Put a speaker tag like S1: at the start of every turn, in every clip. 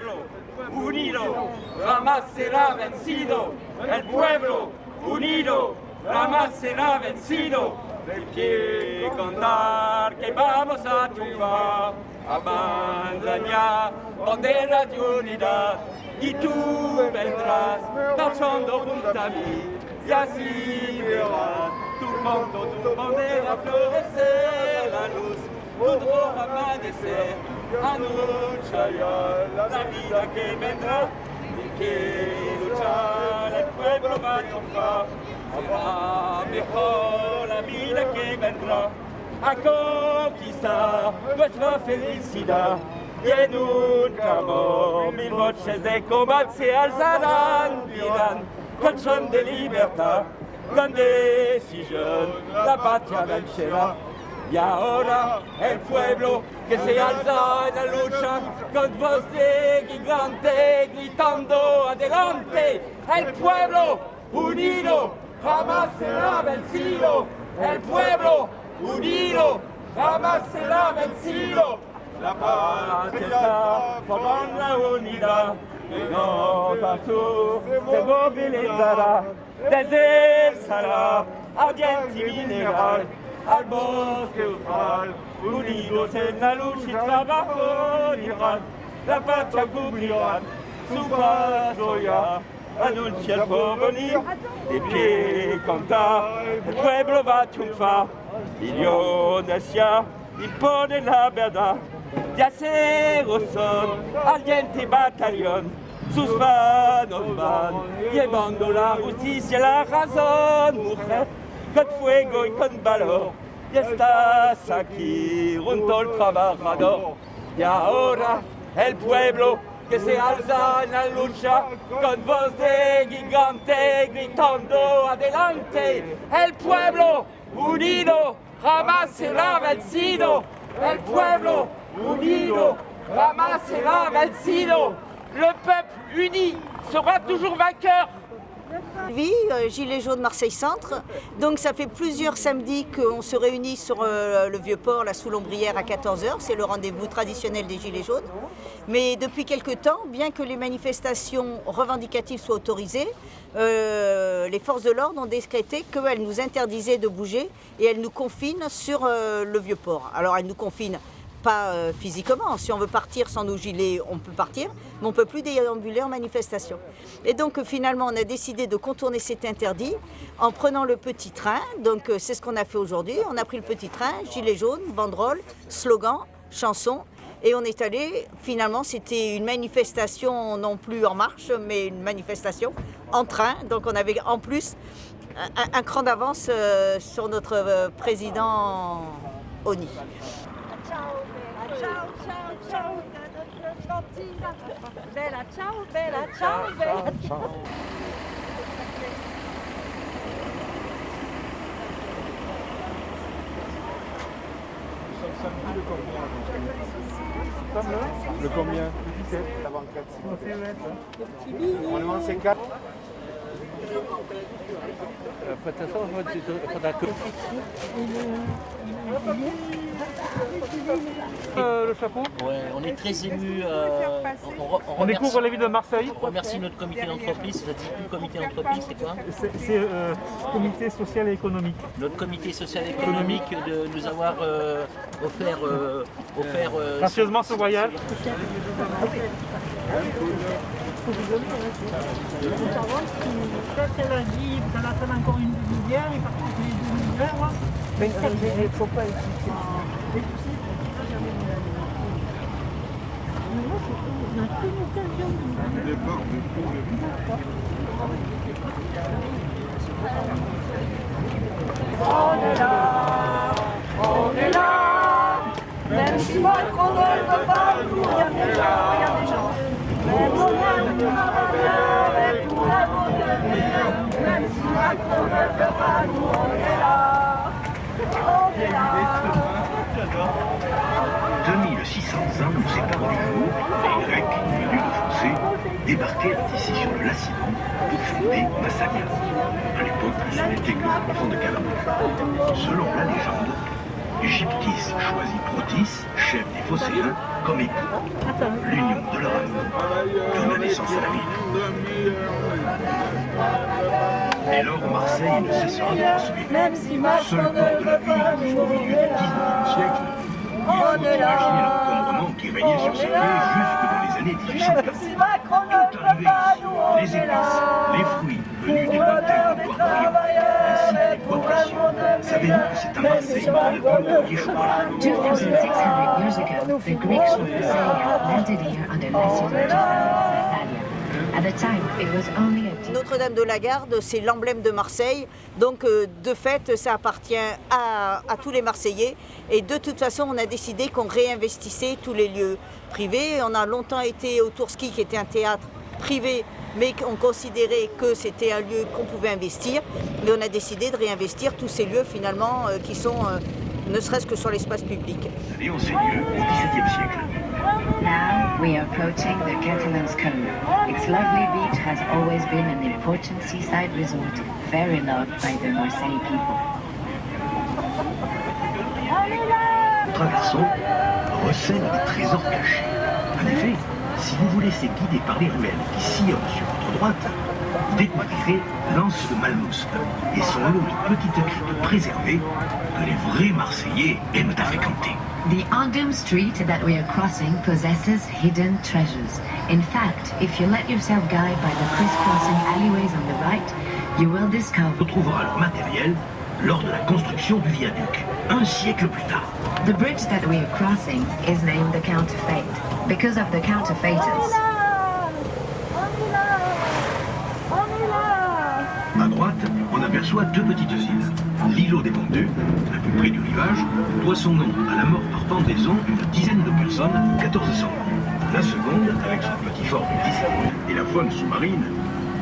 S1: pueblo unido jamás será vencido. El pueblo unido jamás será vencido. De pie cantar que vamos a triunfar. Abandona bandera de unidad y tú vendrás marchando junto a mí y así verás tu canto, tu bandera florecer la luz, tu rojo amanecer, anunciará la vida que vendrá y que luchar el pueblo va a triunfar. Será mejor la vida que vendrá a conquistar nuestra felicidad. Y en un clamor, mil voces de combate se alzarán, dirán, con son de libertad, con decisión, la patria vencerá. Y ahora el pueblo que se alza en la lucha, con voz de gigante, gritando adelante, el pueblo unido jamás será vencido, el pueblo unido jamás será vencido. La patria está formando la unidad y no partout se movilizará desde el Sahara ardiente y mineral al bosque austral. Unidos en la lucha y trabajo irán, la patria cubrirá su paso ya. Anuncia el porvenir, de pie cantar, el pueblo va a triunfar. Millones ya imponen la verdad, de acero son ardiente batallón, sus manos van llevando la justicia, la razón, mujer, con fuego y con valor. Y estás aquí junto al trabajador, y ahora el pueblo que se alza en la lucha con voz de gigante gritando adelante. El pueblo unido jamás será vencido. El pueblo unido jamás será vencido. Le peuple uni sera toujours vainqueur.
S2: Gilets jaunes Marseille Centre. Donc ça fait plusieurs samedis qu'on se réunit sur le Vieux-Port, la Soulombrière à 14h. C'est le rendez-vous traditionnel des Gilets jaunes. Mais depuis quelque temps, bien que les manifestations revendicatives soient autorisées, les forces de l'ordre ont décrété qu'elles nous interdisaient de bouger et elles nous confinent sur le Vieux-Port. Alors elles nous confinent pas physiquement, si on veut partir sans nos gilets, on peut partir, mais on ne peut plus déambuler en manifestation. Et donc finalement, on a décidé de contourner cet interdit en prenant le petit train. Donc c'est ce qu'on a fait aujourd'hui. On a pris le petit train, gilets jaunes, banderoles, slogans, chansons. Et on est allé, finalement, c'était une manifestation non plus en marche, mais une manifestation en train. Donc on avait en plus un cran d'avance sur notre président Oni.
S3: Ciao, ciao, ciao, gentilla, bella ciao, bella ciao, bella ciao.
S4: Le combien? Le 17, avant 4. On demande c'est 4.
S5: De toute façon, il faudra que...
S4: Le chapeau?
S5: Ouais, on est très émus.
S4: On découvre la ville de Marseille.
S5: On remercie notre comité d'entreprise. Ça dit plus comité d'entreprise, c'est quoi?
S4: C'est comité social et économique.
S5: Notre comité social et économique de nous avoir offert
S4: gracieusement ce voyage.
S6: Peut-être qu'elle a dit qu'elle attend encore une demi-heure et par contre les 2 heures. Mais il ne faut pas expliquer. On n'a qu'une occasion de
S3: On est là, même si Macron ne le veut pas, on est là, même si Macron ne le veut pas, nous on est là, on est là.
S7: 2600 ans nous séparent du jour, les Grecs, venus de Foncé, débarquèrent ici sur le Lacidon pour fonder Massalia. À l'époque, ce n'était que le fond de Calamouche. Selon la légende, Gyptis choisit Protis, chef des Phocéens, comme époux. L'union de leur amour donne naissance à la ville. Dès lors, Marseille ne cessera de prospérer. Seul port de la ville jusqu'au milieu du XIXe siècle, il faut imaginer l'encombrement qui régnait sur ses quais jusque dans les années 1840. Tout arrivait ici, les épices, les fruits venus des bonnes terres de Poivrier, ainsi que les bois précieux. Savez-vous que c'est à Marseille qu'on découvre le chocolat?
S8: 2,600 years ago, the Greeks from Thessalia landed here under Macedon Thessalia. At the time, it was only a
S2: Notre-Dame de la Garde, c'est l'emblème de Marseille, donc de fait, ça appartient à tous les Marseillais. Et de toute façon, on a décidé qu'on réinvestissait tous les lieux privés. On a longtemps été au Tourski, qui était un théâtre privé, mais on considérait que c'était un lieu qu'on pouvait investir. Mais on a décidé de réinvestir tous ces lieux finalement qui sont, ne serait-ce que sur l'espace public.
S7: Allez en ces lieux au XVIIe siècle.
S8: Now we are approaching the Catalan's Cove. Its lovely beach has always been an important seaside resort, very loved by the Marseille people.
S7: Traversons recèle des trésors cachés. En effet, si vous vous laissez guider par les ruelles qui sillonnent sur votre droite, vous découvrirez l'anse de Malmouste et son lot de petites cryptes préservées que les vrais Marseillais aiment à fréquenter.
S8: The Andum Street that we are crossing possesses hidden treasures. In fact, if you let yourself guide by the crisscrossing alleyways on the right, you will discover
S7: Retrouvera leur matériel lors de la construction du viaduc, un siècle plus tard.
S8: the bridge that we are crossing is named the Counterfeit because of the counterfeiters.
S7: À droite, on aperçoit deux petites îles. L'îlot des Pendus, la plus près du rivage, doit son nom à la mort par pendaison d'une dizaine de personnes en 1400. La seconde, avec son petit fort du XVII et la faune sous-marine,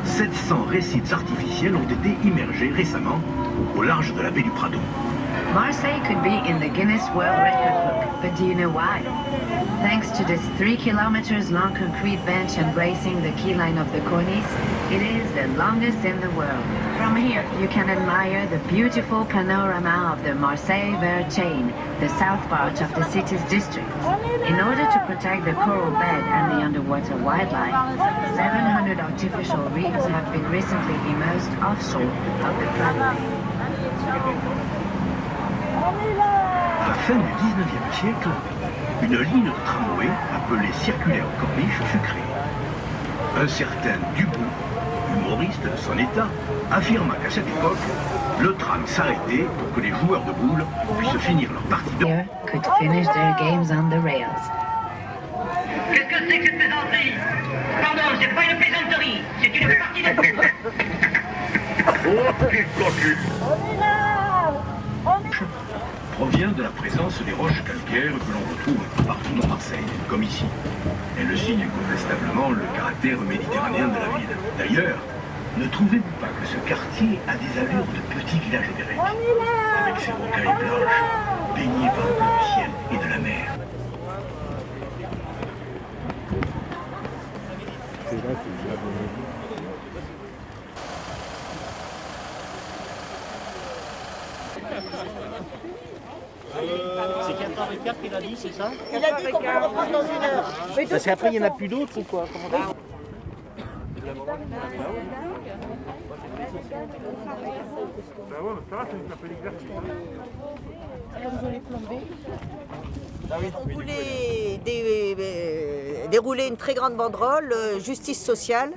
S7: 700 récifs artificiels ont été immergés récemment au large de la baie du Prado.
S8: Marseille could be in the Guinness World Record book, but do you know why? Thanks to this 3 kilometers long concrete bench embracing the quay line of the Cornice, it is the longest in the world. From here, you can admire the beautiful panorama of the Marseille Vert chain, the south part of the city's district. In order to protect the coral bed and the underwater wildlife, 700 artificial reefs have been recently immersed offshore of the Prado.
S7: À la fin du XIXe siècle, une ligne de tramway appelée circulaire corniche fut créée. Un certain Dubout, humoriste de son état, affirma qu'à cette époque, le tram s'arrêtait pour que les joueurs de boules puissent finir leur partie de...
S8: Here could finish their games on the rails.
S9: Qu'est-ce que c'est que cette plaisanterie? Pardon, c'est pas une plaisanterie, c'est une partie de boules.
S7: Provient de la présence des roches calcaires que l'on retrouve un peu partout dans Marseille, comme ici. Elles signent incontestablement le caractère méditerranéen de la ville. D'ailleurs, ne trouvez-vous pas que ce quartier a des allures de petit village grec, avec ses rocailles blanches, baignées par le bleu du ciel et de la mer?
S5: C'est 4h15 qu'il a dit, c'est ça?
S2: Il a dit qu'on peut le reprendre dans une heure.
S5: Parce qu'après, il n'y en a plus d'autres ou quoi? Comment ça?
S2: On voulait dérouler une très grande banderole, justice sociale,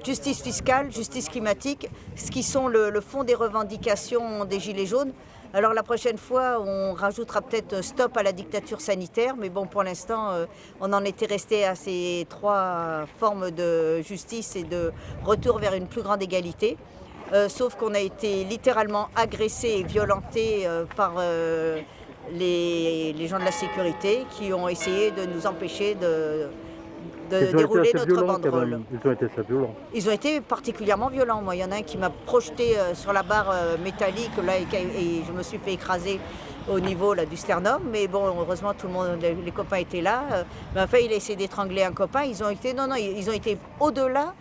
S2: justice fiscale, justice climatique, ce qui sont le fond des revendications des Gilets jaunes. Alors la prochaine fois, on rajoutera peut-être stop à la dictature sanitaire, mais bon, pour l'instant, on en était resté à ces 3 formes de justice et de retour vers une plus grande égalité. Sauf qu'on a été littéralement agressé et violenté par les gens de la sécurité qui ont essayé de nous empêcher de dérouler notre banderole.
S4: Ils ont été assez violents.
S2: Ils ont été particulièrement violents. Moi, il y en a un qui m'a projeté sur la barre métallique là, et je me suis fait écraser au niveau là, du sternum. Mais bon, heureusement, tout le monde, les copains étaient là. Mais enfin, il a essayé d'étrangler un copain. Ils ont été au-delà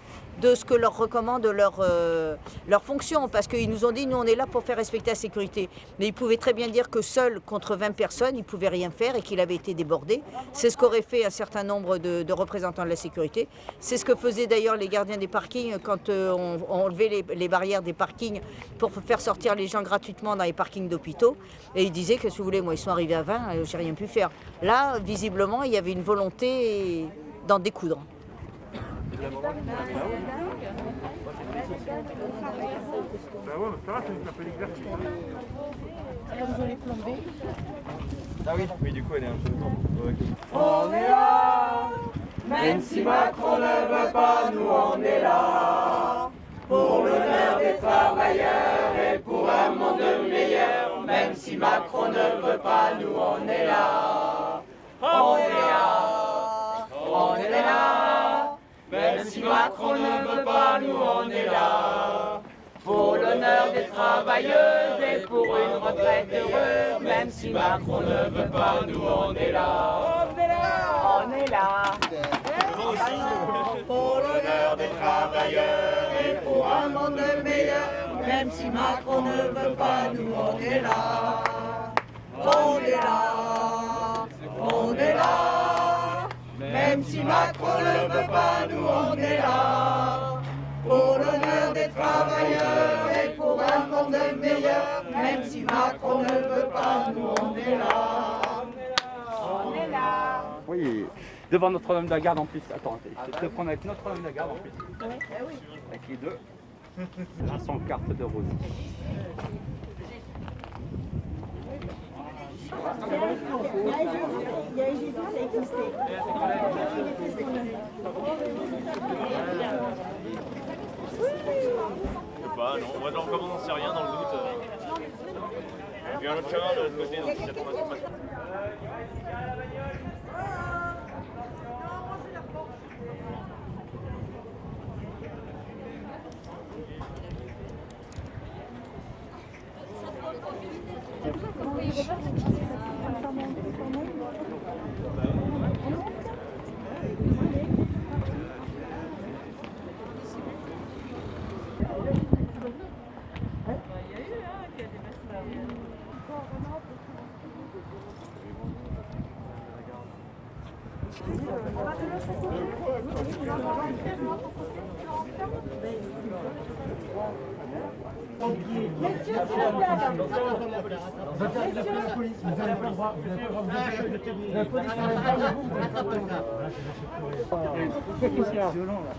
S2: de ce que leur recommande leur fonction, parce qu'ils nous ont dit, nous on est là pour faire respecter la sécurité. Mais ils pouvaient très bien dire que seuls contre 20 personnes, ils ne pouvaient rien faire et qu'il avait été débordé. C'est ce qu'auraient fait un certain nombre de représentants de la sécurité. C'est ce que faisaient d'ailleurs les gardiens des parkings quand on enlevait les barrières des parkings pour faire sortir les gens gratuitement dans les parkings d'hôpitaux. Et ils disaient que si vous voulez, moi ils sont arrivés à 20, j'ai rien pu faire. Là, visiblement, il y avait une volonté d'en découdre.
S4: Ben ouais, mais ça va, ça nous fait l'exercice. Ah oui, du coup, elle est un peu... Okay.
S3: On est là, même si Macron ne veut pas, nous on est là. Pour l'honneur des travailleurs et pour un monde meilleur, même si Macron ne veut pas, nous on est là. On est là, on est là. Même si Macron ne veut pas, nous on est là. Pour l'honneur des travailleuses et pour une retraite heureuse. Même si Macron ne veut pas, nous on est là. On est là, on est là. Pour l'honneur des travailleurs et pour un monde meilleur. Même si Macron ne veut pas, nous on est là. On est là, on est là. Même si Macron ne veut pas, nous on est là. Pour l'honneur des travailleurs et pour un monde meilleur. Même si Macron ne veut pas, nous on est là. On est là.
S1: Oui, devant Notre-Dame de la Garde en plus. Attends, je vais te prendre avec Notre-Dame de la Garde en plus. Avec les deux. Sans carte de Rosie.
S3: Il y a Jésus qui a existé.
S4: Je sais pas, non, moi genre comme on n'en sait rien dans le doute. Il y a un autre chemin de l'autre côté, donc si ça tombe à ce passe.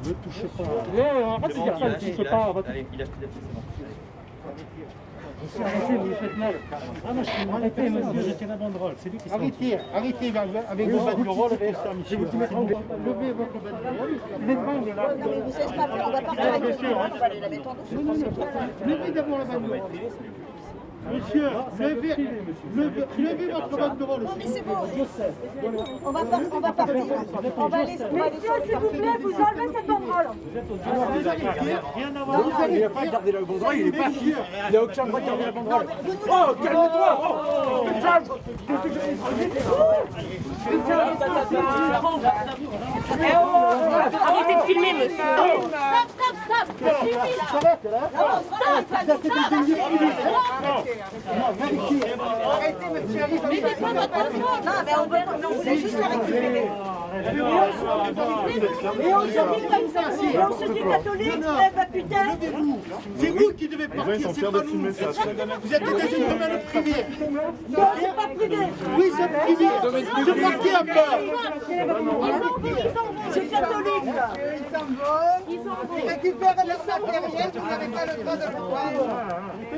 S6: Ne touchez pas.
S4: Allez, il a acheté la petite, c'est bon.
S6: Arrêtez, vous faites mal. Ah, moi je suis arrêtez, monsieur, j'ai tiré la banderole. C'est lui qui s'en
S10: Arrêtez avec vos banderoles et tout ça, monsieur.
S6: Levez votre banderole. Les mains de là.
S2: Non mais vous savez ce qu'on va faire, on va partir avec le on va aller la mettre en dessous.
S10: Levez d'abord la banderole. Monsieur, levez votre banderole.
S2: Non mais c'est bon, on va partir. On va aller sur
S3: S'il vous plaît, vous enlevez cette banderole.
S6: Rien à voir. Il n'a pas gardé la banderole, il est pas sûr. Il n'a aucun droit de garder la banderole. Oh, calme-toi. Oh,
S3: Arrêtez de filmer, monsieur.
S10: Arrêtez, monsieur.
S3: Mettez pas votre banderole.
S2: Non mais on voulait juste la récupérer.
S3: Et on se dit comme ça. Et on se dit catholique. Eh ben putain.
S10: Levez-vous. C'est vous qui devez partir, c'est pas nous. Vous êtes dans une domaine privée.
S3: Non, c'est pas privé.
S10: Oui, c'est privé. Je partis à part.
S3: C'est catholique.
S10: Ils s'en vont. Ils récupèrent leur matériel. Vous n'avez pas le droit de le prendre.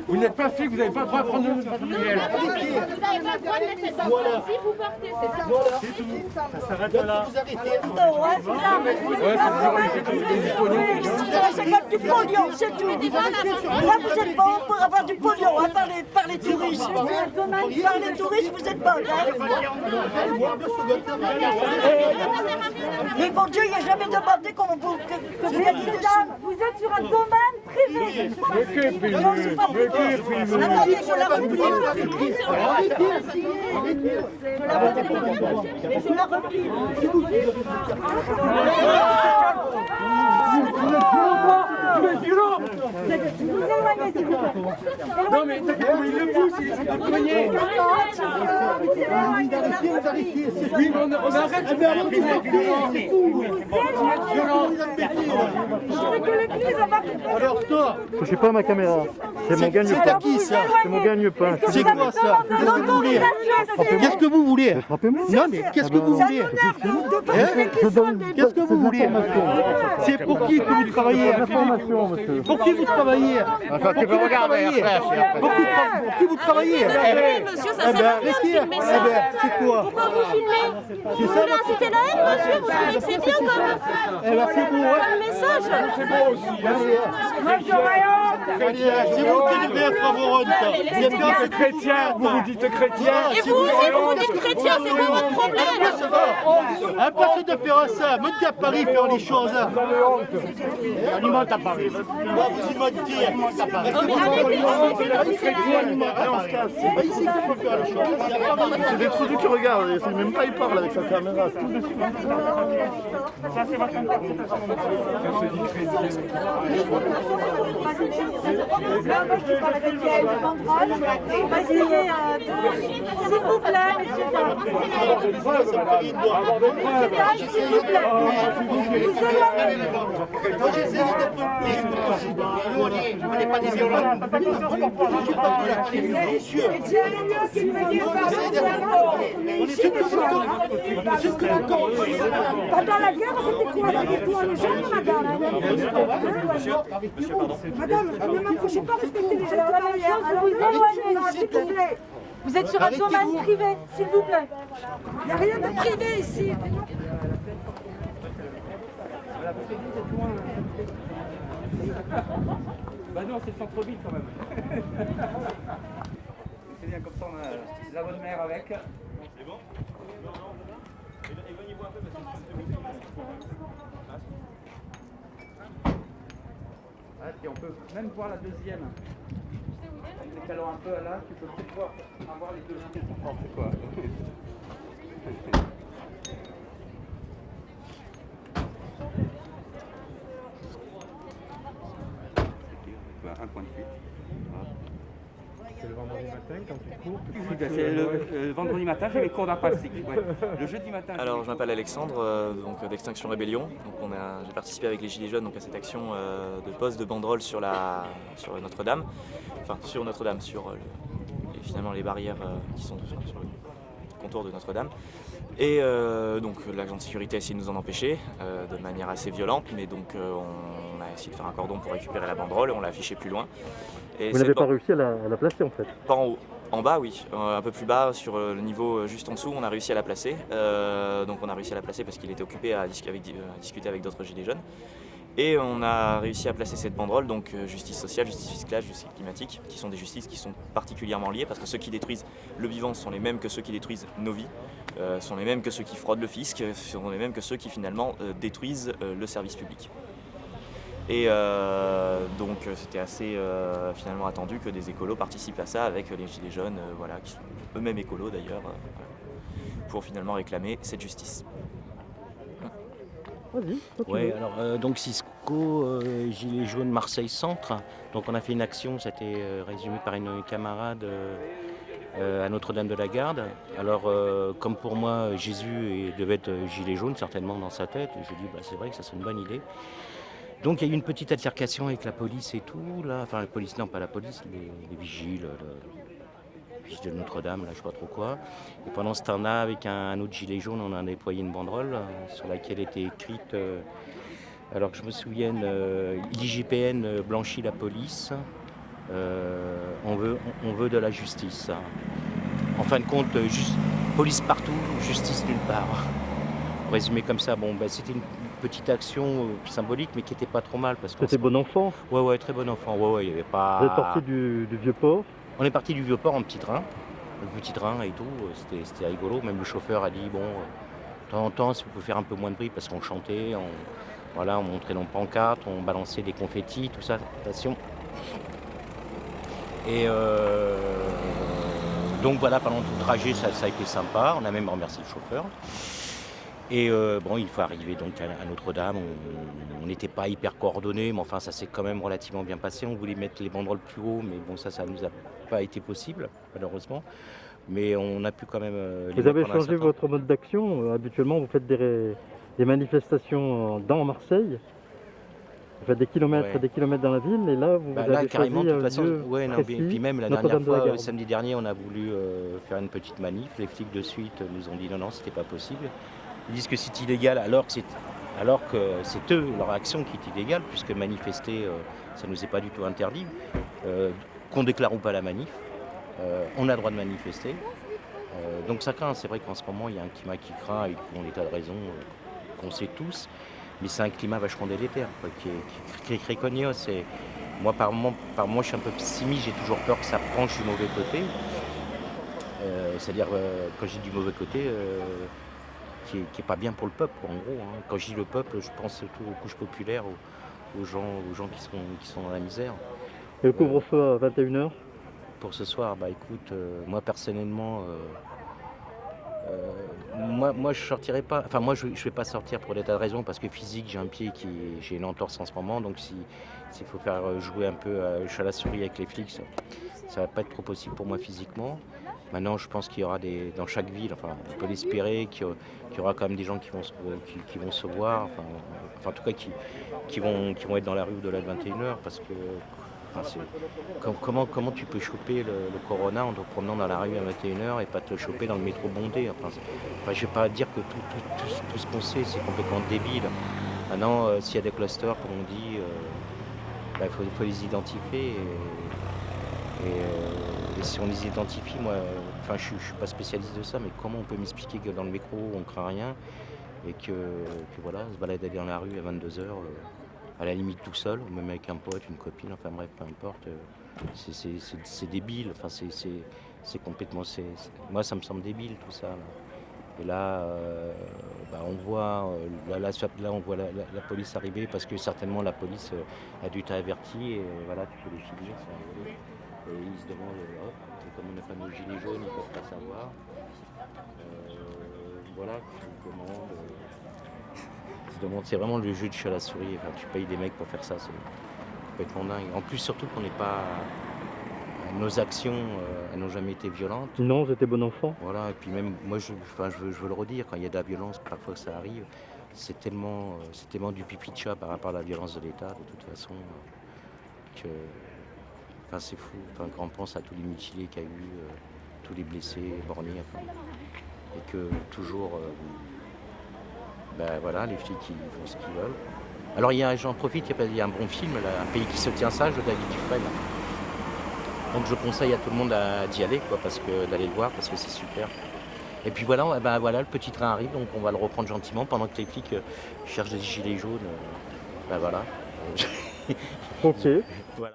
S6: vous n'êtes pas flic, vous n'avez pas le droit de prendre le matériel.
S3: Vous n'avez pas le droit de mettre cette banderole ici, vous partez, c'est ça.
S6: Ça s'arrête là.
S10: Vous arrêtez.
S3: C'est comme du pognon, c'est tout. Là, vous êtes bon pour avoir du pognon, hein, par les touristes. Par les touristes, vous êtes bon. Mais bon Dieu, il n'y a jamais demandé que vous êtes sur un domaine privé. Non, c'est pas
S2: Attendez, je la replie. Je la replie.
S3: Tu es violent.
S6: Vous éloignez, s'il vous plaît.
S3: Non mais il le pousse, il essaie de le cogner. Oui, mais on arrête de faire la violence.
S11: Alors toi, touchez pas à ma caméra. C'est mon gagne-pain.
S3: C'est à qui ça?
S11: C'est mon gagne-pain.
S3: C'est quoi ça? Qu'est-ce que vous voulez? Qu'est-ce que vous voulez?
S11: Frappez-moi.
S3: Non mais qu'est-ce que vous voulez? Qu'est-ce que vous voulez? C'est pour qui que vous travaillez? Pour qui vous travaillez?
S11: Enfin, tu peux regarder après.
S3: Pour qui vous travaillez?
S12: Monsieur, ça sert à rien de filmer ça.
S3: C'est quoi?
S12: Pourquoi vous filmez? Vous voulez inciter la haine, monsieur? Vous trouvez que c'est bien quand même?
S3: Eh ben c'est beau, hein?
S12: Le message.
S3: C'est beau aussi. C'est vous qui devez être favorable. Vous êtes bien chrétien, vous vous dites chrétien.
S12: Et vous aussi, vous dites chrétien, c'est quoi votre problème?
S3: Un peu de faire ça, montez à Paris faire les choses. On monte à Paris. Vous y montez. C'est pas ici qu'il faut faire les choses.
S11: C'est des trucs qui regardent, il même pas il parle avec sa caméra.
S6: Ça, c'est votre interprétation.
S3: Ça se dit chrétien.
S6: On va essayer s'il vous plaît, messieurs. S'il vous plaît. Vous éloignez.
S3: Moi j'essaie d'être le plus possible. On n'est pas des violents. Je suis pas vicieux. On est d'accord.
S6: Pendant la guerre, c'était quoi? C'était quoi les gens, madame? Madame, ne m'approchez pas, respectez les gestes barrières. Alors vous éloignez, s'il vous plaît. Vous êtes sur un domaine privé, s'il vous plaît. Il n'y a rien de privé ici.
S5: Bah non, c'est le centre-ville quand même. C'est bien comme ça, on a la bonne mère avec. C'est bon? Éloignez-vous un peu parce que ah, puis on peut même voir la deuxième. En décalant un peu là, tu peux peut-être voir les deux qui sont fortes, quoi. Un point de fuite.
S11: C'est le vendredi matin quand tu cours?
S5: C'est le vendredi matin, j'ai les cours d'art plastique. Ouais. Le jeudi matin.
S13: Alors je m'appelle Alexandre, donc d'Extinction Rébellion. Donc j'ai participé avec les Gilets jaunes donc à cette action de pose de banderoles sur Notre-Dame, enfin sur Notre-Dame, finalement les barrières qui sont sur le contour de Notre-Dame. Et donc l'agent de sécurité a essayé de nous en empêcher de manière assez violente, mais donc on a essayé de faire un cordon pour récupérer la banderole et on l'a affichée plus loin. Et
S11: vous n'avez pas réussi à la placer en fait?
S13: Pas en haut. En bas, oui. Un peu plus bas, sur le niveau juste en dessous, on a réussi à la placer. Donc on a réussi à la placer parce qu'il était occupé à discuter avec d'autres gilets jaunes. Et on a réussi à placer cette banderole, donc justice sociale, justice fiscale, justice climatique, qui sont des justices qui sont particulièrement liées, parce que ceux qui détruisent le vivant sont les mêmes que ceux qui détruisent nos vies, sont les mêmes que ceux qui fraudent le fisc, sont les mêmes que ceux qui finalement détruisent le service public. Et donc c'était assez finalement attendu que des écolos participent à ça avec les gilets jaunes, voilà, qui sont eux-mêmes écolos d'ailleurs, pour finalement réclamer cette justice.
S14: Oui, alors donc Cisco, Gilets jaunes Marseille Centre. Donc on a fait une action, ça a été résumé par une camarade à Notre-Dame de la Garde. Alors comme pour moi Jésus devait être gilet jaune certainement dans sa tête, je dis bah, c'est vrai que ça serait une bonne idée. Donc il y a eu une petite altercation avec la police et tout, là. Enfin la police, non pas la police, les vigiles, de Notre-Dame, là je sais pas trop quoi. Et pendant ce temps-là, avec un autre gilet jaune, on a déployé une banderole sur laquelle était écrite, alors que je me souvienne, l'IGPN blanchit la police, on veut de la justice. En fin de compte, police partout, justice nulle part. Résumé comme ça, bon, bah, c'était une petite action symbolique, mais qui était pas trop mal.
S11: C'était bon enfant?
S14: Ouais, très bon enfant. Ouais, il y avait pas...
S11: Vous êtes parti du Vieux-Port?
S14: On est parti du Vieux-Port en petit train, le petit train et tout, c'était rigolo. Même le chauffeur a dit, bon, de temps en temps, si vous pouvez faire un peu moins de bruit, parce qu'on chantait, on montrait nos pancartes, on balançait des confettis, tout ça, attention. Et donc voilà, pendant tout le trajet, ça a été sympa. On a même remercié le chauffeur. Et bon, il faut arriver donc à Notre-Dame. On n'était pas hyper coordonnés, mais enfin, ça s'est quand même relativement bien passé. On voulait mettre les banderoles plus haut, mais bon, ça nous a pas été possible, malheureusement. Mais on a pu quand même...
S11: Vous avez changé votre mode d'action. Habituellement, vous faites des manifestations dans Marseille. Vous faites des kilomètres dans la ville, et là, vous avez
S14: carrément,
S11: choisi
S14: de toute façon,
S11: précis,
S14: puis même la
S11: Notre-Dame
S14: dernière
S11: de la
S14: fois,
S11: Garde.
S14: samedi dernier, on a voulu faire une petite manif. Les flics de suite nous ont dit non, c'était pas possible. Ils disent que c'est illégal, alors que c'est eux, leur action qui est illégale, puisque manifester, ça ne nous est pas du tout interdit. Qu'on déclare ou pas la manif, on a le droit de manifester. Donc ça craint, c'est vrai qu'en ce moment, il y a un climat qui craint, et bon, l'état de raison qu'on sait tous, mais c'est un climat vachement délétère, quoi, qui est cognos. Et moi, par moment, je suis un peu pessimiste, j'ai toujours peur que ça penche du mauvais côté. C'est-à-dire, quand j'ai du mauvais côté, qui est pas bien pour le peuple, en gros. Hein. Quand je dis le peuple, je pense surtout aux couches populaires, aux gens qui sont dans la misère.
S11: Et le couvre-feu à 21h?
S14: Pour ce soir, bah écoute, moi personnellement, moi je sortirai pas. Enfin moi je vais pas sortir pour des tas de raisons, parce que physique, j'ai une entorse en ce moment, donc s'il faut faire jouer un peu à la souris avec les flics, ça va pas être trop possible pour moi physiquement. Maintenant, je pense qu'il y aura dans chaque ville, enfin, on peut l'espérer, qu'il y aura quand même des gens qui vont se voir, enfin, en tout cas qui vont être dans la rue au-delà de 21h, parce que comment tu peux choper le corona en te promenant dans la rue à 21h et pas te le choper dans le métro bondé. Enfin, je ne vais pas dire que tout ce qu'on sait, c'est complètement débile. Maintenant, s'il y a des clusters, comme on dit, il faut les identifier. Et si on les identifie, moi, je ne suis pas spécialiste de ça, mais comment on peut m'expliquer que dans le métro, on ne craint rien et que voilà, se balader dans la rue à 22h, à la limite tout seul, ou même avec un pote, une copine, enfin bref, peu importe, c'est débile, enfin c'est complètement... Moi, ça me semble débile tout ça. Là. Et là, on voit, là, on voit la police arriver, parce que certainement la police a dû t'avertir, et voilà, tu peux les filmer, c'est rigolo. Et ils se demandent, comme on n'a pas nos gilets jaunes, ils ne peuvent pas savoir. Voilà, ils se demandent, c'est vraiment le jeu de chat à la souris. Enfin, tu payes des mecs pour faire ça, c'est complètement dingue. En plus, surtout qu'on n'est pas... Nos actions, elles n'ont jamais été violentes.
S11: Non, j'étais bon enfant.
S14: Voilà, et puis même, moi, je veux le redire, quand il y a de la violence, parfois ça arrive, c'est tellement du pipi de chat par rapport à la violence de l'État, de toute façon, que... Enfin, c'est fou. Enfin, quand on pense à tous les mutilés qu'il y a eu, tous les blessés, bornés, enfin, et que toujours, voilà, les flics qui font ce qu'ils veulent. Alors, j'en profite, il y a un bon film, là, Un pays qui se tient sage, de David Dufresne. Donc, je conseille à tout le monde d'y aller, quoi, d'aller le voir, parce que c'est super. Et puis voilà, voilà, le petit train arrive, donc on va le reprendre gentiment pendant que les flics cherchent des gilets jaunes. Voilà.
S11: Ok.
S14: Voilà.